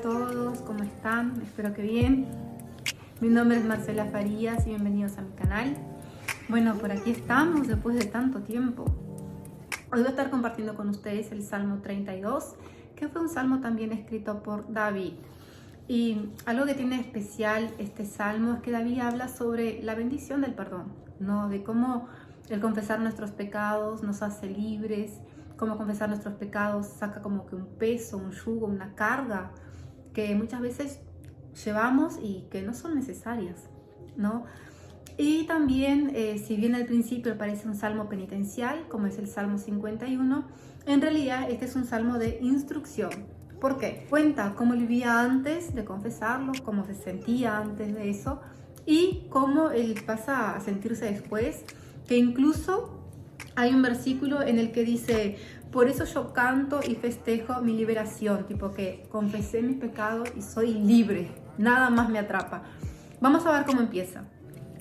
todos, ¿cómo están? Espero que bien. Mi nombre es Marcela Farías y bienvenidos a mi canal. Bueno, por aquí estamos después de tanto tiempo. Hoy voy a estar compartiendo con ustedes el Salmo 32, que fue un salmo también escrito por David. Y algo que tiene especial este salmo es que David habla sobre la bendición del perdón, ¿no? De cómo el confesar nuestros pecados nos hace libres, cómo confesar nuestros pecados saca como que un peso, un yugo, una carga que muchas veces llevamos y que no son necesarias, ¿no? Y también, si bien al principio parece un salmo penitencial, como es el Salmo 51, en realidad este es un salmo de instrucción. ¿Por qué? Cuenta cómo vivía antes de confesarlo, cómo se sentía antes de eso y cómo él pasa a sentirse después, que incluso hay un versículo en el que dice: por eso yo canto y festejo mi liberación, tipo que confesé mi pecado y soy libre, nada más me atrapa. Vamos a ver cómo empieza.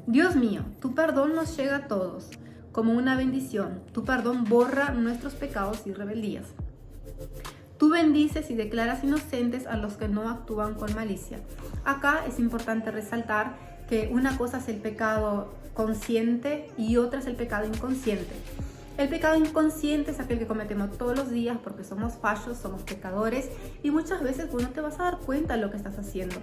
Dios mío, tu perdón nos llega a todos como una bendición. Tu perdón borra nuestros pecados y rebeldías. Tú bendices y declaras inocentes a los que no actúan con malicia. Acá es importante resaltar que una cosa es el pecado consciente y otra es el pecado inconsciente. El pecado inconsciente es aquel que cometemos todos los días porque somos fallos, somos pecadores y muchas veces no te vas a dar cuenta de lo que estás haciendo.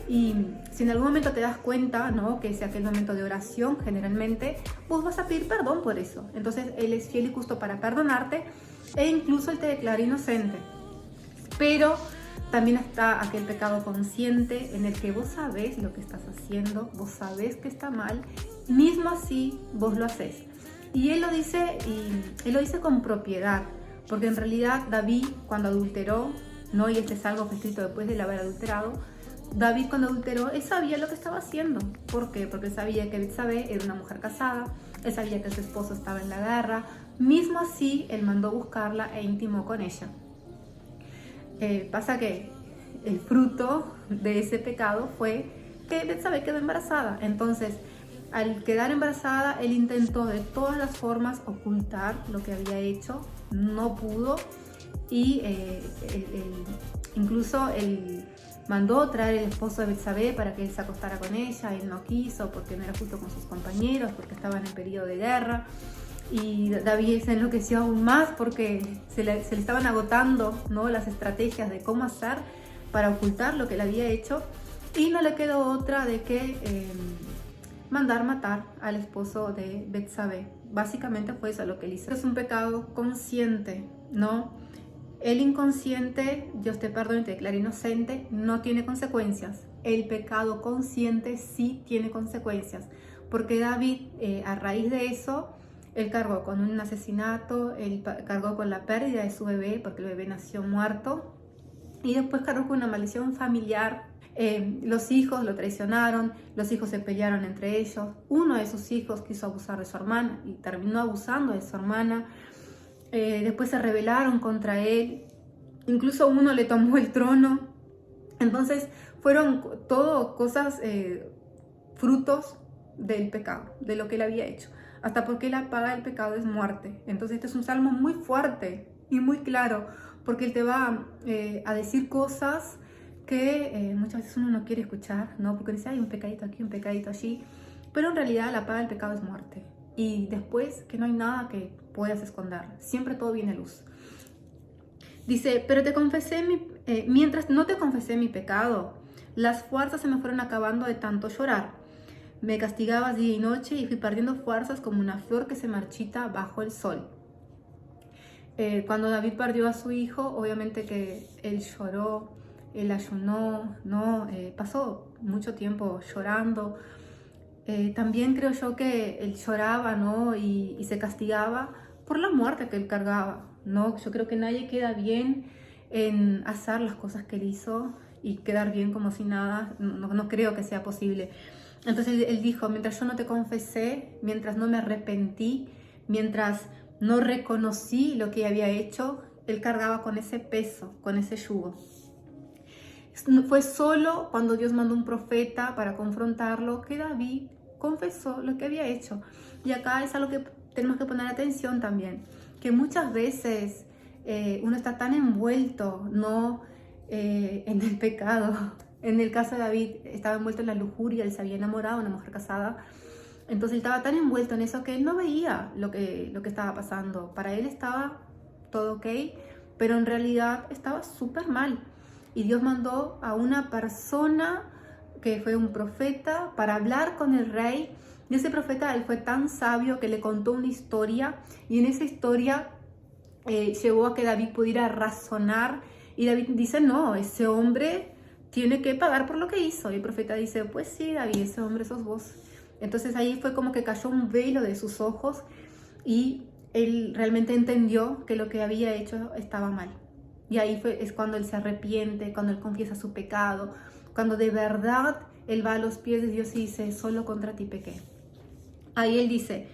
Y si en algún momento te das cuenta, ¿no?, que es aquel momento de oración, generalmente, vos vas a pedir perdón por eso. Entonces Él es fiel y justo para perdonarte e incluso Él te declara inocente. Pero también está aquel pecado consciente en el que vos sabés lo que estás haciendo, vos sabés que está mal, mismo así vos lo haces. Y él lo dice con propiedad, porque en realidad David cuando adulteró, ¿no? Y este es algo que escrito después de haber adulterado, David cuando adulteró, él sabía lo que estaba haciendo. ¿Por qué? Porque él sabía que Betsabé era una mujer casada, él sabía que su esposo estaba en la guerra, mismo así él mandó buscarla e intimó con ella. Pasa que el fruto de ese pecado fue que Betsabé quedó embarazada. Entonces, al quedar embarazada, él intentó de todas las formas ocultar lo que había hecho, no pudo y incluso él mandó traer el esposo de Betsabé para que él se acostara con ella. Él no quiso porque no era justo con sus compañeros, porque estaban en periodo de guerra. Y David se enloqueció aún más porque se le estaban agotando, ¿no?, las estrategias de cómo hacer para ocultar lo que él había hecho, y no le quedó otra de que mandar matar al esposo de Betsabé. Básicamente fue eso lo que él hizo. Es un pecado consciente, ¿no? El inconsciente, Dios te perdona y te declara inocente, no tiene consecuencias. El pecado consciente sí tiene consecuencias, porque David, a raíz de eso, él cargó con un asesinato, él cargó con la pérdida de su bebé, porque el bebé nació muerto, y después cargó con una maldición familiar. Los hijos lo traicionaron, los hijos se pelearon entre ellos, uno de sus hijos quiso abusar de su hermana y terminó abusando de su hermana. Después se rebelaron contra él, incluso uno le tomó el trono. Entonces fueron todo cosas, frutos del pecado, de lo que él había hecho, hasta porque la paga del pecado es muerte. Entonces este es un salmo muy fuerte y muy claro, porque él te va a decir cosas que muchas veces uno no quiere escuchar, ¿no? Porque dice, hay un pecadito aquí, un pecadito allí, pero en realidad la paga del pecado es muerte. Y después que no hay nada que puedas esconder, siempre todo viene a luz. Dice, pero te confesé mientras no te confesé mi pecado, las fuerzas se me fueron acabando de tanto llorar. Me castigabas día y noche y fui perdiendo fuerzas como una flor que se marchita bajo el sol. Cuando David perdió a su hijo, obviamente que él lloró, él ayunó, ¿no? Pasó mucho tiempo llorando. También creo yo que él lloraba, ¿no? Y se castigaba por la muerte que él cargaba, ¿no? Yo creo que nadie queda bien en hacer las cosas que él hizo y quedar bien como si nada, no creo que sea posible. Entonces él dijo, mientras yo no te confesé, mientras no me arrepentí, mientras no reconocí lo que había hecho, él cargaba con ese peso, con ese yugo. Fue solo cuando Dios mandó un profeta para confrontarlo que David confesó lo que había hecho. Y acá es algo que tenemos que poner atención también, que muchas veces uno está tan envuelto, ¿no?, en el pecado. En el caso de David, estaba envuelto en la lujuria, él se había enamorado de una mujer casada. Entonces él estaba tan envuelto en eso que él no veía lo que estaba pasando. Para él estaba todo ok, pero en realidad estaba súper mal. Y Dios mandó a una persona que fue un profeta para hablar con el rey. Y ese profeta, él fue tan sabio que le contó una historia, y en esa historia llevó a que David pudiera razonar. Y David dice, no, ese hombre tiene que pagar por lo que hizo. Y el profeta dice, pues sí, David, ese hombre sos vos. Entonces ahí fue como que cayó un velo de sus ojos y él realmente entendió que lo que había hecho estaba mal. Y ahí es cuando él se arrepiente, cuando él confiesa su pecado, cuando de verdad él va a los pies de Dios y dice, solo contra ti pequé. Ahí él dice,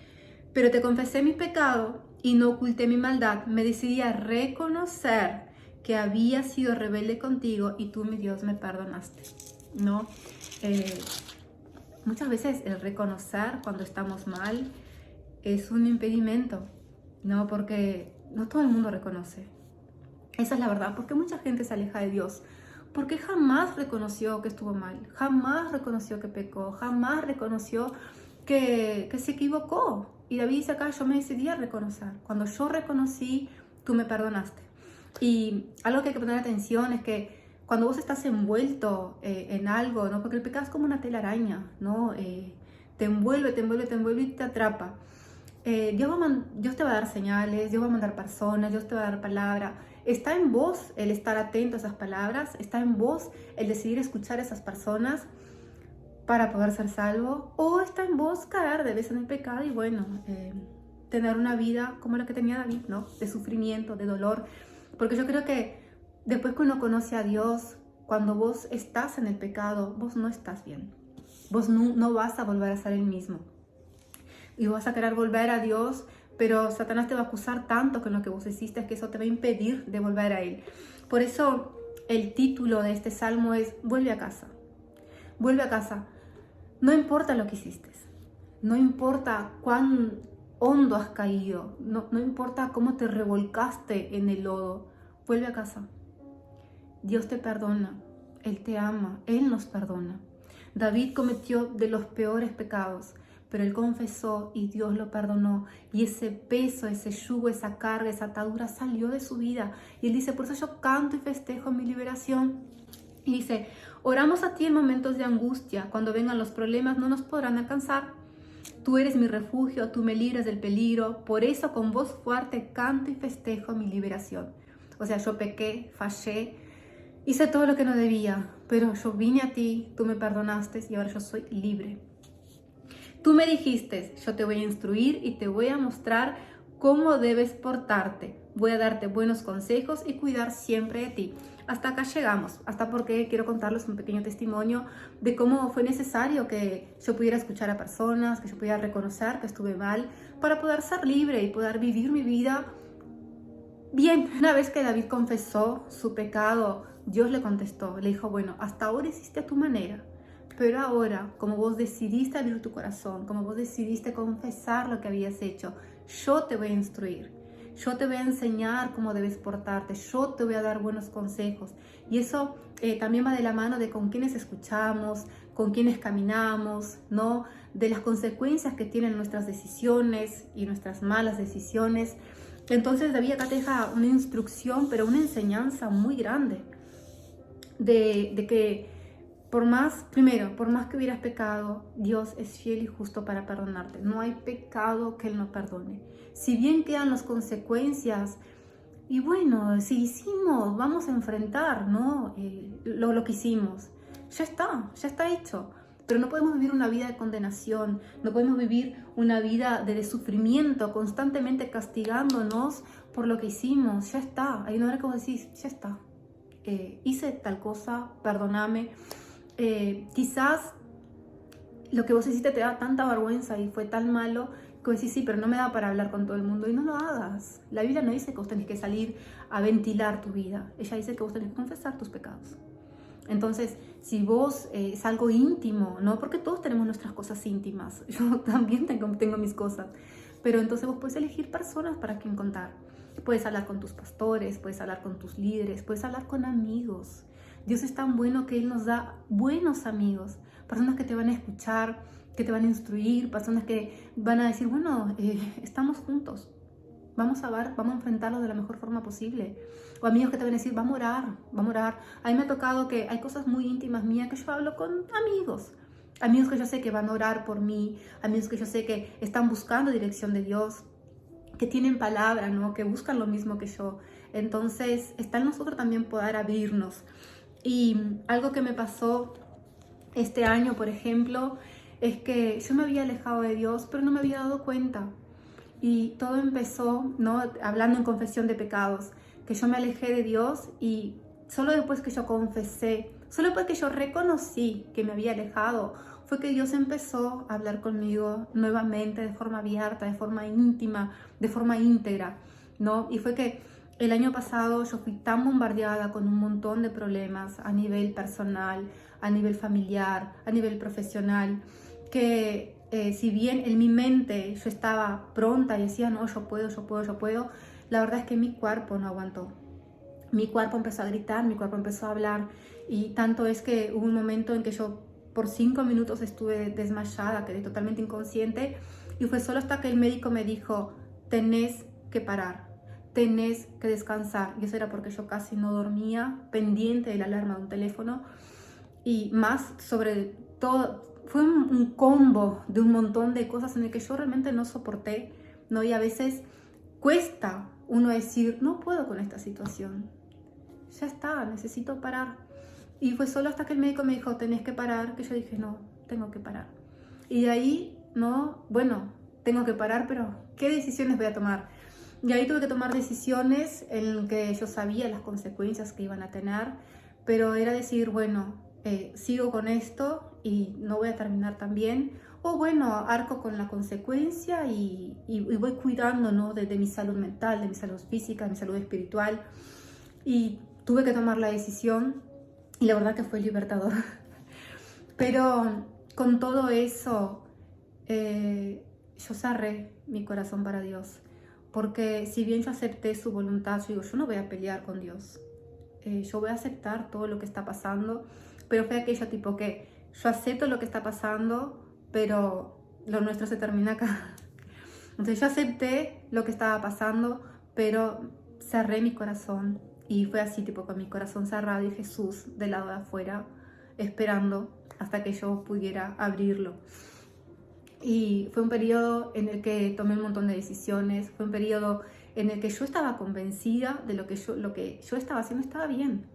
pero te confesé mi pecado y no oculté mi maldad. Me decidí a reconocer que había sido rebelde contigo y tú, mi Dios, me perdonaste. ¿No? Muchas veces el reconocer cuando estamos mal es un impedimento, ¿no? Porque no todo el mundo reconoce. Esa es la verdad, porque mucha gente se aleja de Dios, porque jamás reconoció que estuvo mal, jamás reconoció que pecó, jamás reconoció que se equivocó. Y David dice acá, yo me decidí a reconocer. Cuando yo reconocí, tú me perdonaste. Y algo que hay que poner atención es que cuando vos estás envuelto en algo, ¿no? Porque el pecado es como una telaraña, ¿no? Te envuelve y te atrapa. Dios te va a dar señales, Dios va a mandar personas, Dios te va a dar palabra. Está en vos el estar atento a esas palabras, está en vos el decidir escuchar a esas personas para poder ser salvo, o está en vos caer de vez en el pecado y bueno, tener una vida como la que tenía David, ¿no? De sufrimiento, de dolor. Porque yo creo que después que uno conoce a Dios, cuando vos estás en el pecado, vos no estás bien. Vos no vas a volver a ser el mismo. Y vas a querer volver a Dios, pero Satanás te va a acusar tanto con lo que vos hiciste que eso te va a impedir de volver a Él. Por eso el título de este salmo es Vuelve a casa. Vuelve a casa. No importa lo que hiciste. No importa cuán hondo has caído. No importa cómo te revolcaste en el lodo. Vuelve a casa. Dios te perdona. Él te ama. Él nos perdona. David cometió de los peores pecados, pero él confesó y Dios lo perdonó. Y ese peso, ese yugo, esa carga, esa atadura salió de su vida. Y él dice, por eso yo canto y festejo mi liberación. Y dice, oramos a ti en momentos de angustia. Cuando vengan los problemas no nos podrán alcanzar. Tú eres mi refugio, tú me libras del peligro. Por eso con voz fuerte canto y festejo mi liberación. O sea, yo pequé, fallé, hice todo lo que no debía, pero yo vine a ti, tú me perdonaste y ahora yo soy libre. Tú me dijiste, yo te voy a instruir y te voy a mostrar cómo debes portarte. Voy a darte buenos consejos y cuidar siempre de ti. Hasta acá llegamos, hasta porque quiero contarles un pequeño testimonio de cómo fue necesario que yo pudiera escuchar a personas, que yo pudiera reconocer que estuve mal, para poder ser libre y poder vivir mi vida bien. Una vez que David confesó su pecado, Dios le contestó, le dijo, bueno, hasta ahora hiciste a tu manera, pero ahora, como vos decidiste abrir tu corazón, como vos decidiste confesar lo que habías hecho, yo te voy a instruir, yo te voy a enseñar cómo debes portarte, yo te voy a dar buenos consejos. Y eso también va de la mano de con quienes escuchamos, con quienes caminamos, ¿no? De las consecuencias que tienen nuestras decisiones y nuestras malas decisiones. Entonces David acá te deja una instrucción, pero una enseñanza muy grande de que por más que hubieras pecado, Dios es fiel y justo para perdonarte. No hay pecado que Él no perdone. Si bien quedan las consecuencias, y bueno, si hicimos, vamos a enfrentar, ¿no? Lo que hicimos. Ya está hecho. Pero no podemos vivir una vida de condenación, no podemos vivir una vida de sufrimiento, constantemente castigándonos por lo que hicimos. Ya está. Hay una hora que vos decís, ya está. Hice tal cosa, perdóname. Quizás lo que vos hiciste te da tanta vergüenza y fue tan malo que vos decís, sí, pero no me da para hablar con todo el mundo. Y no lo hagas. La Biblia no dice que vos tenés que salir a ventilar tu vida. Ella dice que vos tenés que confesar tus pecados. Entonces, si vos es algo íntimo, ¿no? Porque todos tenemos nuestras cosas íntimas. Yo también tengo mis cosas. Pero entonces vos puedes elegir personas para quien contar. Puedes hablar con tus pastores, puedes hablar con tus líderes, puedes hablar con amigos. Dios es tan bueno que Él nos da buenos amigos, personas que te van a escuchar, que te van a instruir, personas que van a decir, bueno, estamos juntos, vamos a ver, vamos a enfrentarlo de la mejor forma posible. O amigos que te van a decir, vamos a orar, vamos a orar. A mí me ha tocado que hay cosas muy íntimas mías que yo hablo con amigos. Amigos que yo sé que van a orar por mí, amigos que yo sé que están buscando dirección de Dios, que tienen palabra, ¿no? Que buscan lo mismo que yo. Entonces, está en nosotros también poder abrirnos. Y algo que me pasó este año, por ejemplo, es que yo me había alejado de Dios, pero no me había dado cuenta. Y todo empezó, ¿no? Hablando en confesión de pecados, que yo me alejé de Dios y solo después que yo confesé, solo después que yo reconocí que me había alejado, fue que Dios empezó a hablar conmigo nuevamente de forma abierta, de forma íntima, de forma íntegra, ¿no? Y fue que el año pasado yo fui tan bombardeada con un montón de problemas a nivel personal, a nivel familiar, a nivel profesional, que si bien en mi mente yo estaba pronta y decía, no, yo puedo, la verdad es que mi cuerpo no aguantó. Mi cuerpo empezó a gritar, mi cuerpo empezó a hablar, y tanto es que hubo un momento en que yo por 5 minutos estuve desmayada, quedé totalmente inconsciente, y fue solo hasta que el médico me dijo, tenés que parar, tenés que descansar. Y eso era porque yo casi no dormía, pendiente de la alarma de un teléfono, y más sobre todo, fue un combo de un montón de cosas en el que yo realmente no soporté, ¿no? Y a veces cuesta uno decir, no puedo con esta situación, ya está, necesito parar. Y fue solo hasta que el médico me dijo, tenés que parar, que yo dije, no, tengo que parar. Y de ahí, no, bueno, tengo que parar, pero ¿qué decisiones voy a tomar? Y ahí tuve que tomar decisiones en que yo sabía las consecuencias que iban a tener, pero era decir, bueno, sigo con esto y no voy a terminar tan bien, o bueno, arco con la consecuencia y voy cuidando, ¿no? de mi salud mental, de mi salud física, de mi salud espiritual. Y tuve que tomar la decisión y la verdad que fue libertador. Pero con todo eso, yo cerré mi corazón para Dios, porque si bien yo acepté su voluntad, yo digo, yo no voy a pelear con Dios, yo voy a aceptar todo lo que está pasando, pero fue aquello tipo que yo acepto lo que está pasando, pero lo nuestro se termina acá. Entonces yo acepté lo que estaba pasando, pero cerré mi corazón, y fue así, tipo con mi corazón cerrado y Jesús del lado de afuera, esperando hasta que yo pudiera abrirlo. Y fue un periodo en el que tomé un montón de decisiones, fue un periodo en el que yo estaba convencida de lo que yo estaba haciendo estaba bien.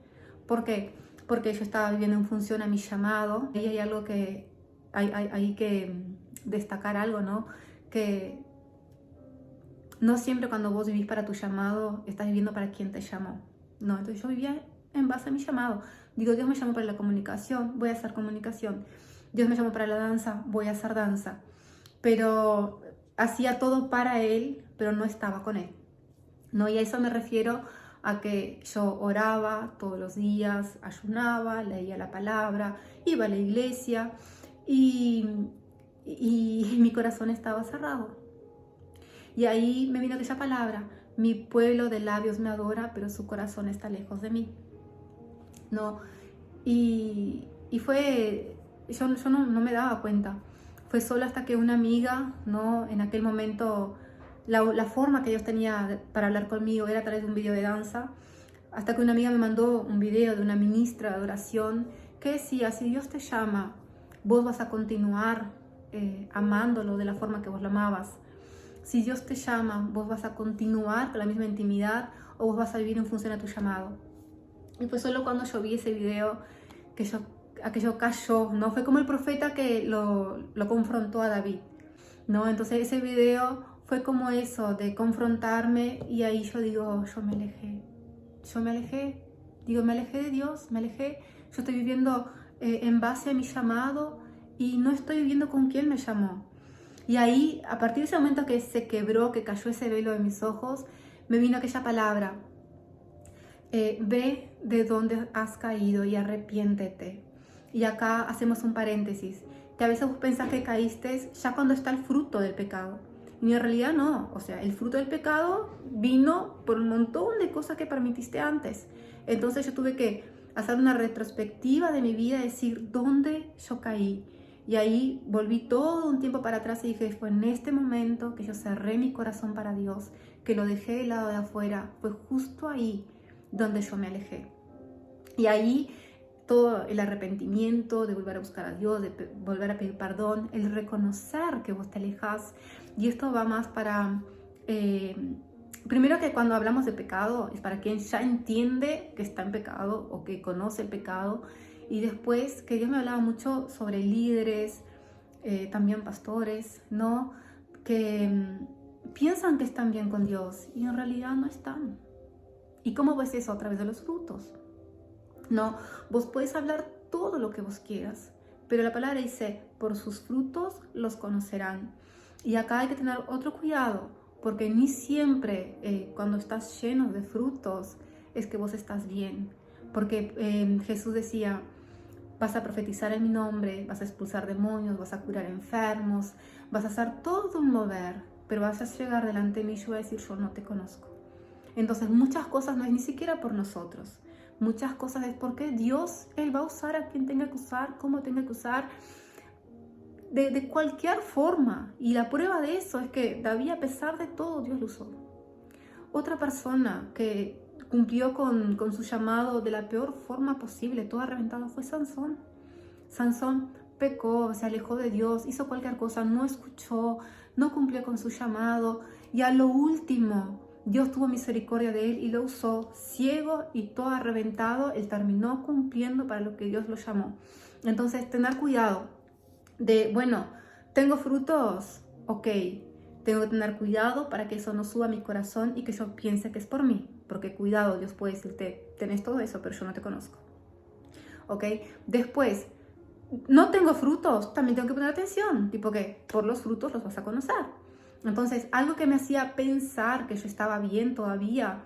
¿Por qué? Porque yo estaba viviendo en función a mi llamado. Y hay algo que hay que destacar algo, ¿no? Que no siempre cuando vos vivís para tu llamado, estás viviendo para quien te llamó. No, entonces yo vivía en base a mi llamado. Digo, Dios me llamó para la comunicación, voy a hacer comunicación. Dios me llamó para la danza, voy a hacer danza. Pero hacía todo para Él, pero no estaba con Él, ¿no? Y a eso me refiero a que yo oraba todos los días, ayunaba, leía la palabra, iba a la iglesia y mi corazón estaba cerrado. Y ahí me vino aquella palabra, mi pueblo de labios me adora, pero su corazón está lejos de mí, ¿no? Y fue, yo no me daba cuenta. Fue solo hasta que una amiga, ¿no? En aquel momento, la forma que Dios tenía para hablar conmigo era a través de un video de danza, hasta que una amiga me mandó un video de una ministra de adoración que decía, si Dios te llama, vos vas a continuar amándolo de la forma que vos lo amabas. Si Dios te llama, vos vas a continuar con la misma intimidad o vos vas a vivir en función a tu llamado. Y fue solo cuando yo vi ese video que aquello cayó, ¿no? Fue como el profeta que lo confrontó a David, ¿no? Entonces ese video fue como eso, de confrontarme, y ahí yo digo, yo me alejé, digo, me alejé de Dios, yo estoy viviendo en base a mi llamado y no estoy viviendo con quien me llamó. Y ahí, a partir de ese momento que se quebró, que cayó ese velo de mis ojos, me vino aquella palabra, ve de dónde has caído y arrepiéntete. Y acá hacemos un paréntesis, que a veces vos pensás que caíste ya cuando está el fruto del pecado. Y en realidad no, o sea, el fruto del pecado vino por un montón de cosas que permitiste antes. Entonces yo tuve que hacer una retrospectiva de mi vida y decir dónde yo caí. Y ahí volví todo un tiempo para atrás y dije, fue en este momento que yo cerré mi corazón para Dios, que lo dejé del lado de afuera, fue justo ahí donde yo me alejé. Y ahí todo el arrepentimiento de volver a buscar a Dios, de volver a pedir perdón, el reconocer que vos te alejas. Y esto va más para, primero que cuando hablamos de pecado, es para quien ya entiende que está en pecado o que conoce el pecado. Y después que Dios me hablaba mucho sobre líderes, también pastores, ¿no? Que piensan que están bien con Dios y en realidad no están. ¿Y cómo ves eso? A través de los frutos. No, vos puedes hablar todo lo que vos quieras, pero la palabra dice, por sus frutos los conocerán. Y acá hay que tener otro cuidado, porque ni siempre cuando estás lleno de frutos es que vos estás bien. Porque Jesús decía, vas a profetizar en mi nombre, vas a expulsar demonios, vas a curar enfermos, vas a hacer todo un mover, pero vas a llegar delante de mí y yo voy a decir, yo no te conozco. Entonces muchas cosas no es ni siquiera por nosotros. Muchas cosas es porque Dios, Él va a usar a quien tenga que usar, cómo tenga que usar, de cualquier forma. Y la prueba de eso es que David, a pesar de todo, Dios lo usó. Otra persona que cumplió con su llamado de la peor forma posible, todo reventado, fue Sansón. Sansón pecó, se alejó de Dios, hizo cualquier cosa, no escuchó, no cumplió con su llamado. Y a lo último, Dios tuvo misericordia de él y lo usó ciego y todo reventado. Él terminó cumpliendo para lo que Dios lo llamó. Entonces, tener cuidado de, bueno, ¿tengo frutos? Ok, tengo que tener cuidado para que eso no suba a mi corazón y que yo piense que es por mí. Porque cuidado, Dios puede decirte, tenés todo eso, pero yo no te conozco. Ok, después, no tengo frutos, también tengo que poner atención. Tipo que por los frutos los vas a conocer. Entonces, algo que me hacía pensar que yo estaba bien todavía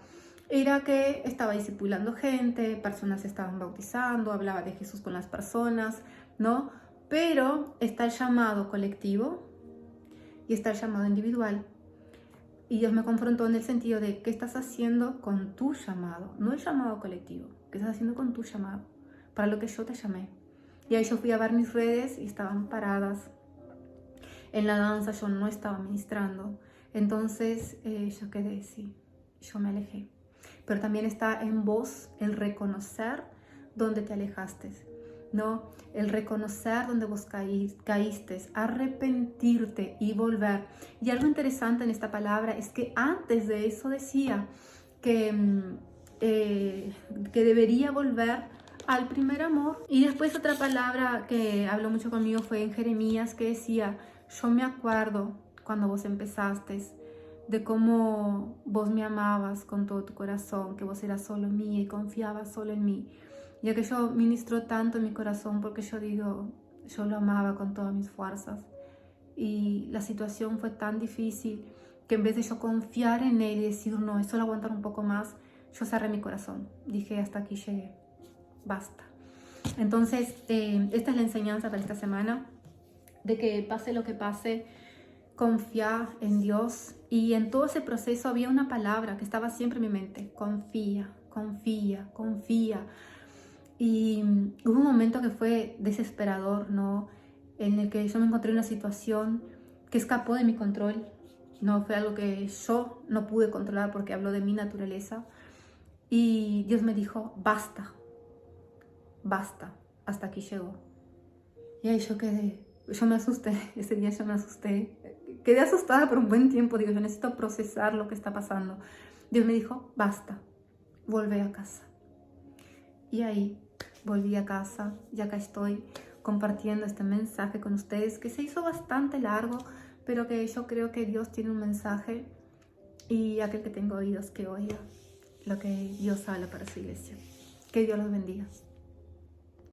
era que estaba discipulando gente, personas se estaban bautizando, hablaba de Jesús con las personas, ¿no? Pero está el llamado colectivo y está el llamado individual. Y Dios me confrontó en el sentido de qué estás haciendo con tu llamado, no el llamado colectivo, qué estás haciendo con tu llamado, para lo que yo te llamé. Y ahí yo fui a ver mis redes y estaban paradas. En la danza yo no estaba ministrando, entonces yo quedé, sí, yo me alejé. Pero también está en vos el reconocer dónde te alejaste, ¿no? El reconocer dónde vos caíste, arrepentirte y volver. Y algo interesante en esta palabra es que antes de eso decía que debería volver al primer amor. Y después otra palabra que habló mucho conmigo fue en Jeremías, que decía, yo me acuerdo cuando vos empezaste de cómo vos me amabas con todo tu corazón, que vos eras solo mía y confiabas solo en mí. Ya que yo ministro tanto en mi corazón porque yo digo, yo lo amaba con todas mis fuerzas. Y la situación fue tan difícil que en vez de yo confiar en él y decir, no, es solo aguantar un poco más, yo cerré mi corazón. Dije, hasta aquí llegué, basta. Entonces, esta es la enseñanza para esta semana, de que pase lo que pase, confía en Dios. Y en todo ese proceso había una palabra que estaba siempre en mi mente, confía, confía, confía. Y hubo un momento que fue desesperador, ¿no? En el que yo me encontré en una situación que escapó de mi control, ¿no? Fue algo que yo no pude controlar porque habló de mi naturaleza. Y Dios me dijo, basta, basta, hasta aquí llegó. Y ahí yo me asusté, ese día yo me asusté. Quedé asustada por un buen tiempo, digo, yo necesito procesar lo que está pasando. Dios me dijo, basta, vuelve a casa. Y ahí volví a casa y acá estoy compartiendo este mensaje con ustedes, que se hizo bastante largo, pero que yo creo que Dios tiene un mensaje y aquel que tenga oídos que oiga lo que Dios habla para su iglesia. Que Dios los bendiga.